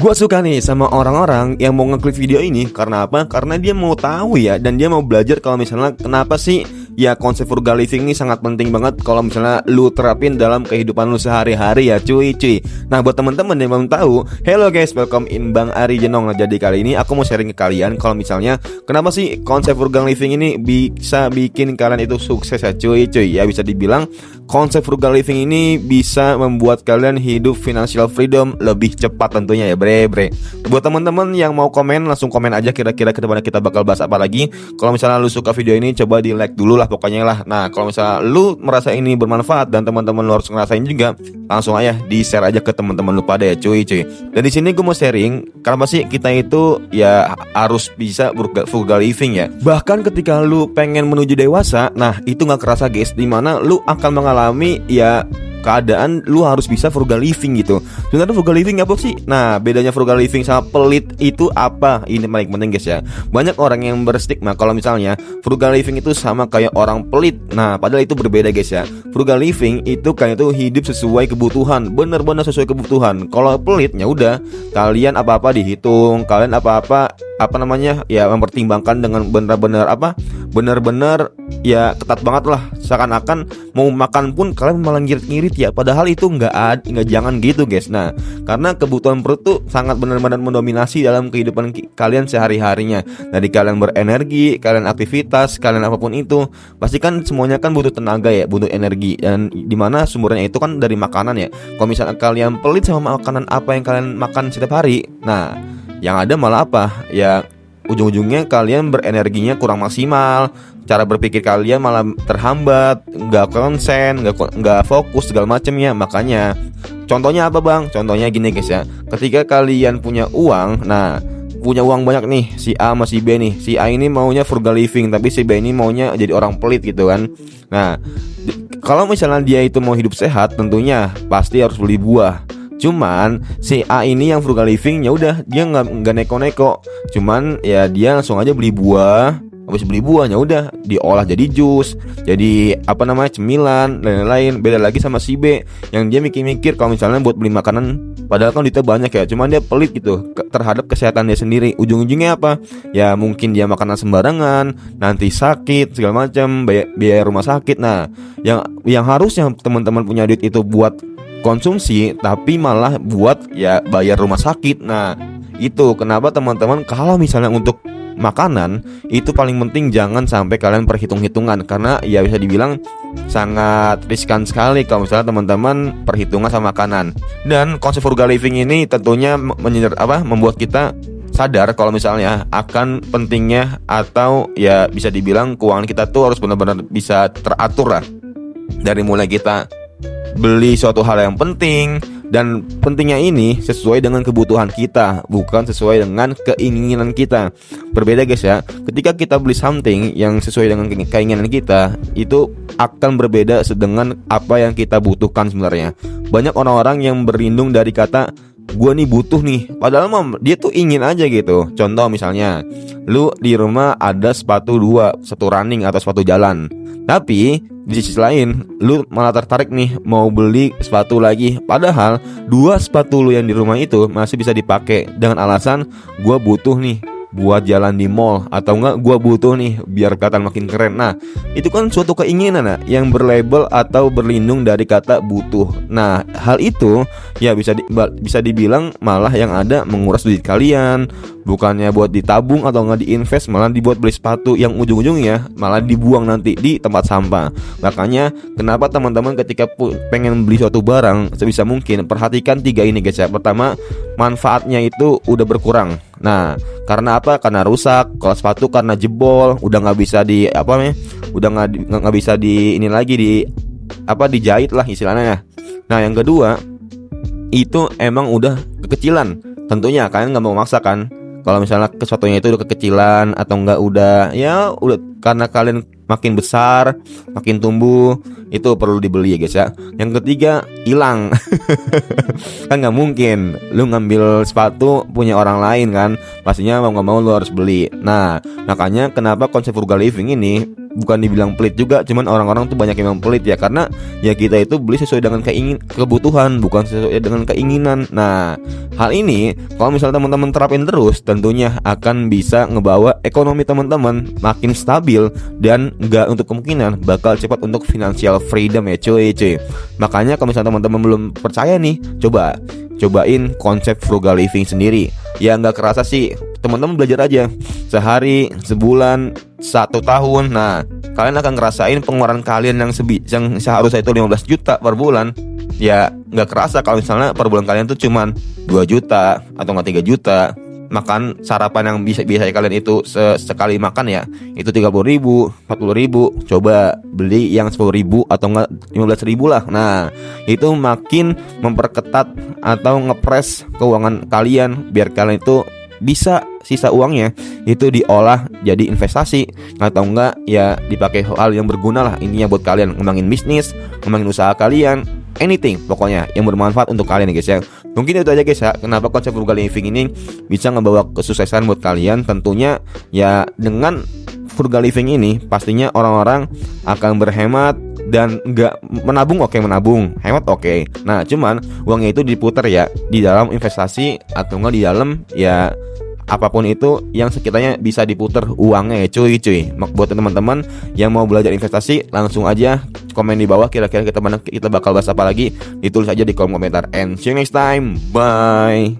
Gue suka nih sama orang-orang yang mau ngeklik video ini. Karena apa? Karena dia mau tahu ya, dan dia mau belajar kalau misalnya kenapa sih ya konsep frugal living ini sangat penting banget kalau misalnya lu terapin dalam kehidupan lu sehari-hari ya cuy. Nah buat teman-teman yang belum tahu, hello guys, welcome in Bang Ari Jenong. Nah, jadi kali ini aku mau sharing ke kalian kalau misalnya kenapa sih konsep frugal living ini bisa bikin kalian itu sukses ya cuy. Ya bisa dibilang konsep frugal living ini bisa membuat kalian hidup financial freedom lebih cepat tentunya ya bre. Buat teman-teman yang mau komen, langsung komen aja kira-kira kedepannya kita bakal bahas apa lagi. Kalau misalnya lu suka video ini, coba di like dulu lah pokoknya lah. Nah kalau misalnya lu merasa ini bermanfaat dan teman-teman lu harus ngerasain juga, langsung aja di share aja ke teman-teman lu pada ya cuy. Dan di sini gue mau sharing kenapa sih kita itu ya harus bisa frugal living ya. Bahkan ketika lu pengen menuju dewasa, nah itu nggak kerasa guys, dimana lu akan mengalami ya keadaan lu harus bisa frugal living gitu. Sebenarnya frugal living apa sih? Nah bedanya frugal living sama pelit itu apa? Ini paling penting guys ya. Banyak orang yang berstigma kalau misalnya frugal living itu sama kayak orang pelit. Nah padahal itu berbeda guys ya. Frugal living itu kayak itu hidup sesuai kebutuhan, bener-bener sesuai kebutuhan. Kalau pelitnya udah kalian apa-apa dihitung, kalian apa-apa ya mempertimbangkan dengan bener-bener ya ketat banget lah. Seakan-akan mau makan pun kalian malah ngirit-ngirit ya, padahal itu nggak jangan gitu guys. Nah karena kebutuhan perut tuh sangat benar-benar mendominasi dalam kehidupan kalian sehari-harinya. Dari kalian berenergi, kalian aktivitas, kalian apapun itu, pasti kan semuanya kan butuh tenaga ya, butuh energi. Dan dimana sumbernya itu kan dari makanan ya. Kalau misalnya kalian pelit sama makanan apa yang kalian makan setiap hari, nah yang ada malah apa? Ya ujung-ujungnya kalian berenerginya kurang maksimal, cara berpikir kalian malah terhambat, nggak konsen, nggak fokus segala macamnya. Makanya contohnya apa bang? Contohnya gini guys ya, ketika kalian punya uang, nah punya uang banyak nih, si A sama si B nih. Si A ini maunya frugal living, tapi si B ini maunya jadi orang pelit gitu kan. Nah kalau misalnya dia itu mau hidup sehat, tentunya pasti harus beli buah. Cuman si A ini yang frugal living ya udah dia nggak neko-neko, cuman ya dia langsung aja beli buah. Habis beli buahnya udah diolah jadi jus, jadi cemilan dan lain-lain. Beda lagi sama si B yang dia mikir-mikir kalau misalnya buat beli makanan, padahal kan duitnya banyak ya, cuman dia pelit gitu terhadap kesehatan dia sendiri. Ujung-ujungnya apa? Ya mungkin dia makanan sembarangan, nanti sakit segala macam, biaya rumah sakit. Nah yang harusnya teman-teman punya duit itu buat konsumsi, tapi malah buat ya bayar rumah sakit. Nah itu kenapa teman-teman kalau misalnya untuk makanan itu paling penting jangan sampai kalian perhitung-hitungan, karena ya bisa dibilang sangat riskan sekali kalau misalnya teman-teman perhitungan sama makanan. Dan konsep frugal living ini tentunya membuat kita sadar kalau misalnya akan pentingnya, atau ya bisa dibilang keuangan kita tuh harus benar-benar bisa teratur lah. Dari mulai kita beli suatu hal yang penting, dan pentingnya ini sesuai dengan kebutuhan kita, bukan sesuai dengan keinginan kita. Berbeda guys ya. Ketika kita beli something yang sesuai dengan keinginan kita, itu akan berbeda dengan apa yang kita butuhkan sebenarnya. Banyak orang-orang yang berlindung dari kata gua nih butuh nih, padahal dia tuh ingin aja gitu. Contoh misalnya, lu di rumah ada sepatu dua, satu running atau sepatu jalan, tapi di sisi lain lu malah tertarik nih mau beli sepatu lagi, padahal dua sepatu lu yang di rumah itu masih bisa dipakai dengan alasan gua butuh nih buat jalan di mall, atau enggak gua butuh nih biar kelihatan makin keren. Nah itu kan suatu keinginan yang berlabel atau berlindung dari kata butuh. Nah hal itu ya bisa dibilang malah yang ada menguras duit kalian, bukannya buat ditabung atau enggak diinvest, malah dibuat beli sepatu yang ujung-ujungnya malah dibuang nanti di tempat sampah. Makanya kenapa teman-teman ketika pengen beli suatu barang sebisa mungkin perhatikan 3 ini guys ya. Pertama, manfaatnya itu udah berkurang. Nah karena apa? Karena rusak. Kalau sepatu karena jebol, udah nggak bisa udah nggak bisa dijahit lah istilahnya. Nah yang kedua itu emang udah kekecilan. Tentunya kalian nggak mau maksa kan. Kalau misalnya sesuatunya itu udah kekecilan atau enggak udah karena kalian makin besar, makin tumbuh, itu perlu dibeli ya guys ya. Yang ketiga, hilang. Kan nggak mungkin lu ngambil sepatu punya orang lain kan, pastinya mau nggak mau lu harus beli. Nah makanya kenapa konsep frugal living ini bukan dibilang pelit juga, cuman orang-orang tuh banyak yang pelit ya, karena ya kita itu beli sesuai dengan kebutuhan, bukan sesuai dengan keinginan. Nah, hal ini kalau misalnya teman-teman terapin terus, tentunya akan bisa ngebawa ekonomi teman-teman makin stabil dan nggak untuk kemungkinan bakal cepat untuk financial freedom ya cuy. Makanya kalau misalnya teman-teman belum percaya nih, cobain konsep frugal living sendiri. Ya nggak kerasa sih, teman-teman belajar aja sehari, sebulan, 1 tahun. Nah, kalian akan ngerasain pengeluaran kalian yang seharusnya itu 15 juta per bulan. Ya nggak kerasa kalau misalnya per bulan kalian tuh cuman 2 juta atau nggak 3 juta. Makan sarapan yang biasa kalian itu sekali makan ya itu 30.000, 40.000. Coba beli yang 10.000 atau enggak 15.000 lah. Nah, itu makin memperketat atau ngepres keuangan kalian biar kalian itu bisa sisa uangnya itu diolah jadi investasi atau enggak ya dipakai hal yang berguna lah. Intinya buat kalian ngembangin bisnis, ngembangin usaha kalian, anything pokoknya yang bermanfaat untuk kalian ya guys ya. Mungkin itu aja guys ya, kenapa konsep frugal living ini bisa ngebawa kesuksesan buat kalian. Tentunya ya dengan frugal living ini pastinya orang-orang akan berhemat dan nggak menabung. Oke, menabung, hemat oke. Nah, cuman uangnya itu diputar ya di dalam investasi atau enggak di dalam ya apapun itu yang sekiranya bisa diputar uangnya ya cuy. Buat teman-teman yang mau belajar investasi, langsung aja komen di bawah kira-kira kita bakal bahas apa lagi, ditulis aja di kolom komentar. And see you next time, bye.